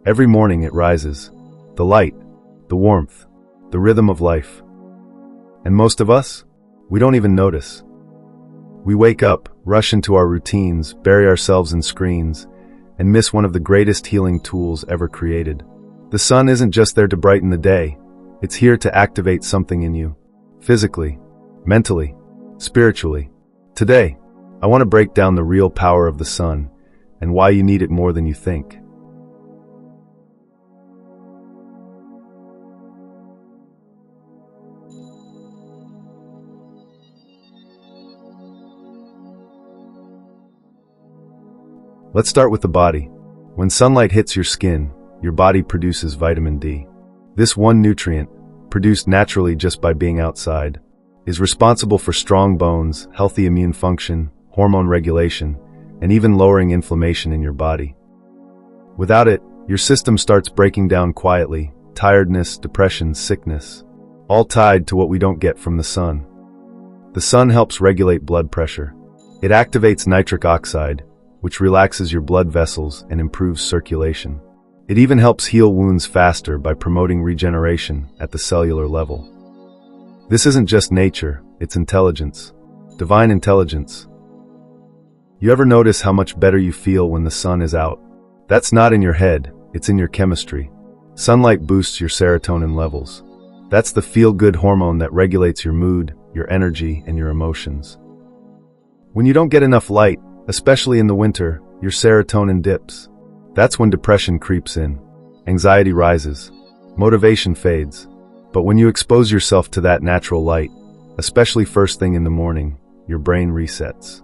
Every morning it rises. The light, the warmth, the rhythm of life. And most of us, we don't even notice. We wake up, rush into our routines, bury ourselves in screens, and miss one of the greatest healing tools ever created. The sun isn't just there to brighten the day. It's here to activate something in you. Physically, mentally, spiritually. Today, I want to break down the real power of the sun and why you need it more than you think. Let's start with the body. When sunlight hits your skin, your body produces vitamin D. This one nutrient, produced naturally just by being outside, is responsible for strong bones, healthy immune function, hormone regulation, and even lowering inflammation in your body. Without it, your system starts breaking down quietly, tiredness, depression, sickness, all tied to what we don't get from the sun. The sun helps regulate blood pressure. It activates nitric oxide, which relaxes your blood vessels and improves circulation. It even helps heal wounds faster by promoting regeneration at the cellular level. This isn't just nature, it's intelligence. Divine intelligence. You ever notice how much better you feel when the sun is out? That's not in your head, it's in your chemistry. Sunlight boosts your serotonin levels. That's the feel-good hormone that regulates your mood, your energy, and your emotions. When you don't get enough light, especially in the winter, your serotonin dips. That's when depression creeps in. Anxiety rises. Motivation fades. But when you expose yourself to that natural light, especially first thing in the morning, your brain resets.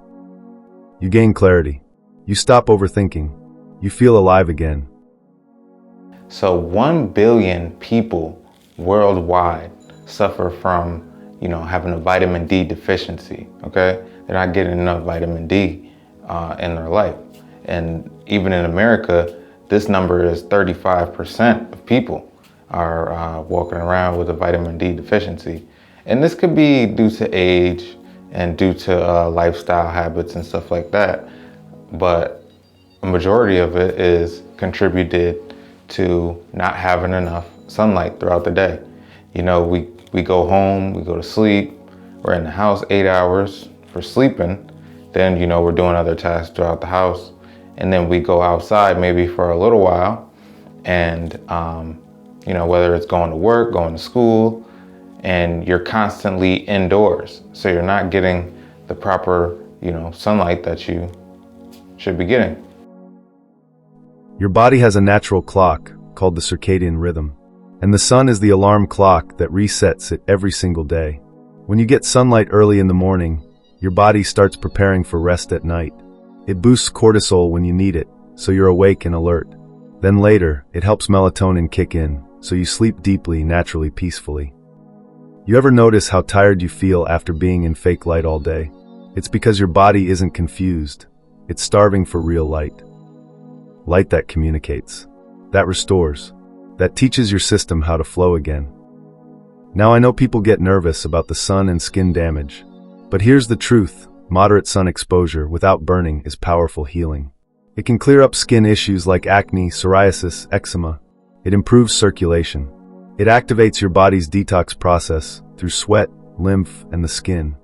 You gain clarity. You stop overthinking. You feel alive again. So 1 billion people worldwide suffer from, having a vitamin D deficiency, okay? They're not getting enough vitamin D in their life. And even in America, this number is 35% of people are walking around with a vitamin D deficiency. And this could be due to age and due to lifestyle habits and stuff like that. But a majority of it is contributed to not having enough sunlight throughout the day. We go home, we go to sleep, we're in the house 8 hours for sleeping. Then, we're doing other tasks throughout the house. And then we go outside maybe for a little while. And, whether it's going to work, going to school, and you're constantly indoors. So you're not getting the proper, sunlight that you should be getting. Your body has a natural clock called the circadian rhythm. And the sun is the alarm clock that resets it every single day. When you get sunlight early in the morning, your body starts preparing for rest at night. It boosts cortisol when you need it, so you're awake and alert. Then later, it helps melatonin kick in, so you sleep deeply, naturally, peacefully. You ever notice how tired you feel after being in fake light all day? It's because your body isn't confused. It's starving for real light. Light that communicates, that restores, that teaches your system how to flow again. Now I know people get nervous about the sun and skin damage. But here's the truth, moderate sun exposure without burning is powerful healing. It can clear up skin issues like acne, psoriasis, eczema. It improves circulation. It activates your body's detox process through sweat, lymph, and the skin.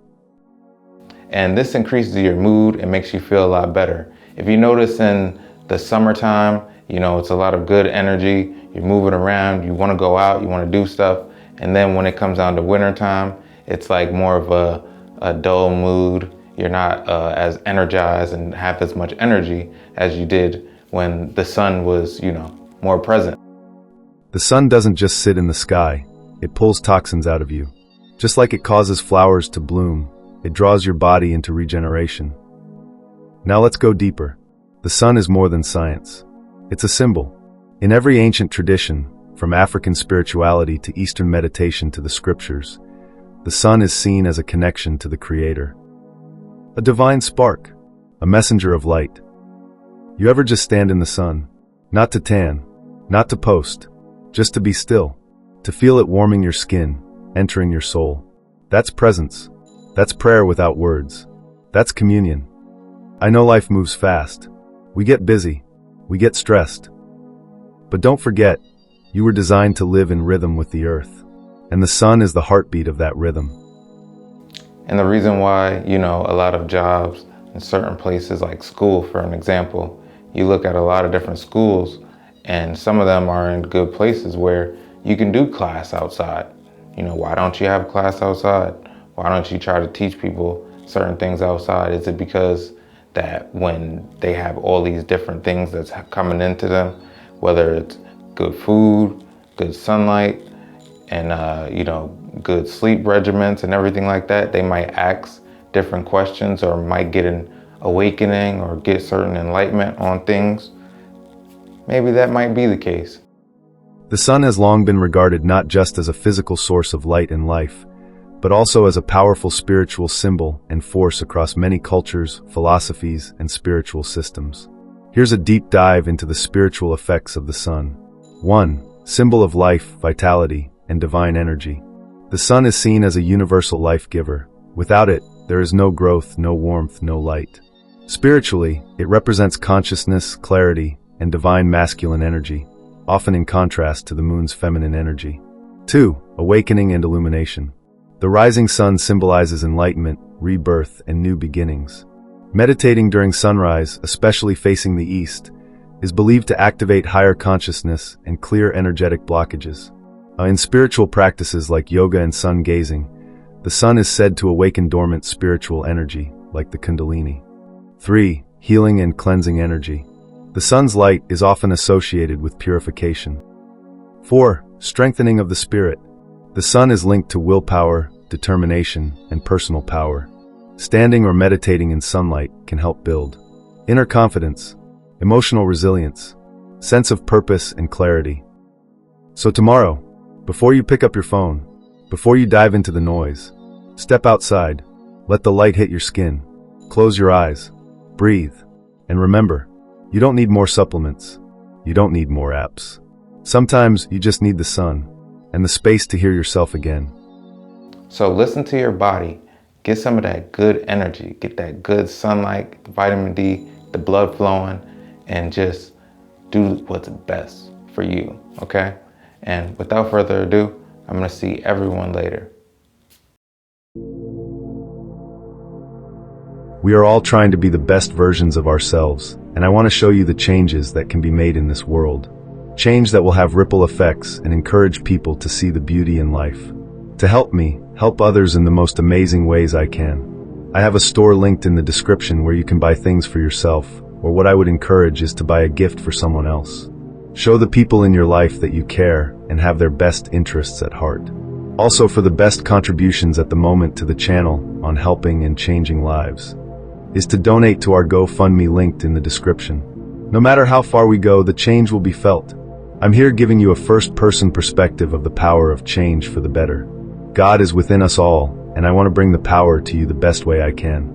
And this increases your mood and makes you feel a lot better. If you notice in the summertime, it's a lot of good energy. You're moving around, you want to go out, you want to do stuff. And then when it comes down to wintertime, it's like more of a dull mood. You're not as energized and have as much energy as you did when the sun was, more present. The sun doesn't just sit in the sky. It pulls toxins out of you. Just like it causes flowers to bloom, it draws your body into regeneration. Now let's go deeper. The sun is more than science. It's a symbol. In every ancient tradition, from African spirituality to Eastern meditation to the scriptures, the sun is seen as a connection to the Creator. A divine spark, a messenger of light. You ever just stand in the sun? Not to tan, not to post, just to be still, to feel it warming your skin, entering your soul. That's presence. That's prayer without words. That's communion. I know life moves fast. We get busy. We get stressed. But don't forget, you were designed to live in rhythm with the earth, and the sun is the heartbeat of that rhythm. And the reason why, a lot of jobs in certain places like school, for an example, you look at a lot of different schools and some of them are in good places where you can do class outside. Why don't you have class outside? Why don't you try to teach people certain things outside? Is it because that when they have all these different things that's coming into them, whether it's good food, good sunlight, and good sleep regimens and everything like that, they might ask different questions or might get an awakening or get certain enlightenment on things? Maybe that might be the case. The sun has long been regarded not just as a physical source of light and life, but also as a powerful spiritual symbol and force across many cultures, philosophies, and spiritual systems. Here's a deep dive into the spiritual effects of the sun. 1. Symbol of life, vitality, and divine energy. The sun is seen as a universal life giver. Without it, there is no growth, no warmth, no light. Spiritually, it represents consciousness, clarity, and divine masculine energy, often in contrast to the moon's feminine energy. 2. Awakening and illumination. The rising sun symbolizes enlightenment, rebirth, and new beginnings. Meditating during sunrise, especially facing the east, is believed to activate higher consciousness and clear energetic blockages. In spiritual practices like yoga and sun gazing, the sun is said to awaken dormant spiritual energy, like the Kundalini. 3. Healing and cleansing energy. The sun's light is often associated with purification. 4. Strengthening of the spirit. The sun is linked to willpower, determination, and personal power. Standing or meditating in sunlight can help build inner confidence, emotional resilience, sense of purpose and clarity. So tomorrow, before you pick up your phone, before you dive into the noise, step outside, let the light hit your skin, close your eyes, breathe, and remember, you don't need more supplements, you don't need more apps. Sometimes you just need the sun and the space to hear yourself again. So listen to your body, get some of that good energy, get that good sunlight, vitamin D, the blood flowing, and just do what's best for you, okay? And without further ado, I'm gonna see everyone later. We are all trying to be the best versions of ourselves, and I want to show you the changes that can be made in this world. Change that will have ripple effects and encourage people to see the beauty in life. To help me, help others in the most amazing ways I can. I have a store linked in the description where you can buy things for yourself, or what I would encourage is to buy a gift for someone else. Show the people in your life that you care and have their best interests at heart. Also, for the best contributions at the moment to the channel on helping and changing lives, is to donate to our GoFundMe linked in the description. No matter how far we go, the change will be felt. I'm here giving you a first-person perspective of the power of change for the better. God is within us all, and I want to bring the power to you the best way I can.